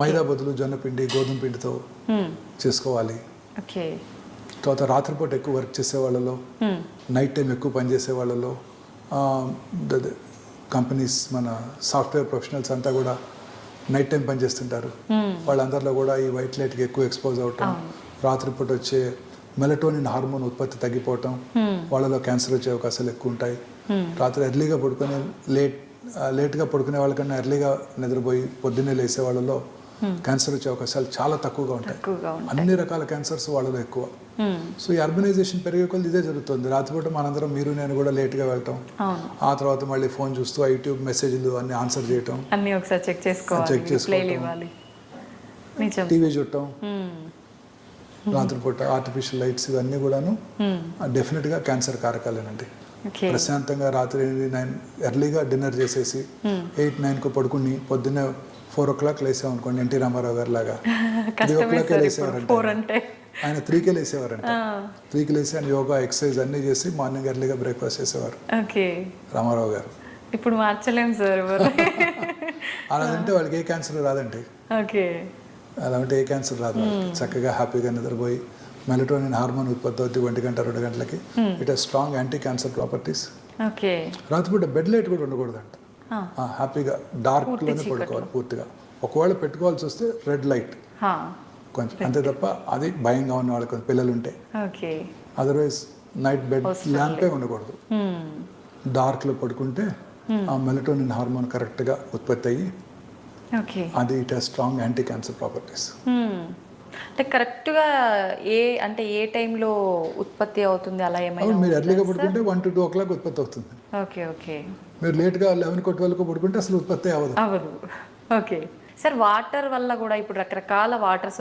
మైదా బదులు జొన్న పిండి గోధుమ పిండితో చేసుకోవాలి. ఓకే. తర్వాత రాత్రిపూట ఎక్కువ వర్క్ చేసే వాళ్ళలో, నైట్ టైం ఎక్కువ పనిచేసే వాళ్ళలో, కంపెనీస్ మన సాఫ్ట్వేర్ ప్రొఫెషనల్స్ అంతా కూడా నైట్ టైం పనిచేస్తుంటారు. వాళ్ళందరిలో కూడా ఈ వైట్ లైట్కి ఎక్కువ ఎక్స్పోజ్ అవటం, రాత్రిపూట వచ్చే మెలటోనిన్ హార్మోన్ ఉత్పత్తి తగ్గిపోవటం, వాళ్ళలో క్యాన్సర్ వచ్చే అవకాశాలు ఎక్కువ ఉంటాయి. రాత్రి ఎర్లీగా పడుకునే లేట్గా పడుకునే వాళ్ళకన్నా ఎర్లీగా నిద్రపోయి పొద్దున్నే లేసే వాళ్ళలో క్యాన్సర్ వచ్చే అవకాశాలు చాలా తక్కువగా ఉంటాయి. అన్ని రకాల క్యాన్సర్స్ వాళ్ళలో ఎక్కువ. సో ఈ అర్బనైజేషన్ పెరిగే కొద్ది ఇదే జరుగుతుంది. రాత్రిపూట మనందరం మీరు నేను కూడా లేట్గా వెళ్ళటం, ఆ తర్వాత మళ్ళీ ఫోన్ చూస్తూ యూట్యూబ్ మెసేజ్లు అన్ని ఆన్సర్ చేయటం, అన్ని ఒకసారి చెక్ చేసుకోవాలి, టీవీ చూడటం, రాత్రిపూట ఆర్టిఫిషియల్ లైట్స్ ఇవన్నీ కూడాను డెఫినెట్గా క్యాన్సర్ కారకాలేనండి. ప్రశాంతంగా రాత్రి 9 ఎర్లీగా డిన్నర్ చేసేసి 8-9కు పడుకుని పొద్దున్నే 4 o'clock లేసాం అనుకోండి, ఎన్టీ రామారావు గారి లాగా 3 o'clock లేసేవారంటే, ఆయన 3కే లేసేవారంట. 3కి లేసి ఆయన యోగా ఎక్సర్సైజ్ అన్నీ చేసి మార్నింగ్ ఎర్లీగా బ్రేక్ఫాస్ట్ చేసేవారు రామారావు గారు. ఇప్పుడు మార్చలేం సార్. అలా అంటే వాళ్ళకి ఏ క్యాన్సర్ రాదండి. అలా అంటే ఏ క్యాన్సర్ రాదు. చక్కగా హ్యాపీగా నిద్రపోయి మెలటోనిన్ హార్మోన్ ఉత్పత్తి అవుతుంది 1 గంట 2 గంటలకి. It has strong anti cancer properties. రాత్రిపూట బెడ్ లైట్ కూడా ఉండకూడదంట. హ్యాపీగా డార్క్లోనే పడుకోవాలి పూర్తిగా. ఒకవేళ పెట్టుకోవాల్సి వస్తే రెడ్ లైట్ కొంచెం, అంతే తప్ప అది భయంగా ఉన్న వాళ్ళకి పిల్లలు ఉంటే. అదర్వైజ్ నైట్ బెడ్ ల్యాంపే ఉండకూడదు. డార్క్లో పడుకుంటే ఆ మెలటోనిన్ హార్మోన్ కరెక్ట్గా ఉత్పత్తి అయ్యి అది it has strong anti cancer properties. అంటే కరెక్ట్గా ఏ టైంలో ఉత్పత్తి అవుతుంది అలా ఏమైనా? మీరు ఎర్లీగా పడుకుంటే 1 to 2 o'clock ఉత్పత్తి అవుతుంది. మీరు లేట్గా 11 పడుకుంటే అసలు ఉత్పత్తి అవ్వదు. ఓకే సార్, వాటర్ వల్ల కూడా ఇప్పుడు రకరకాల వాటర్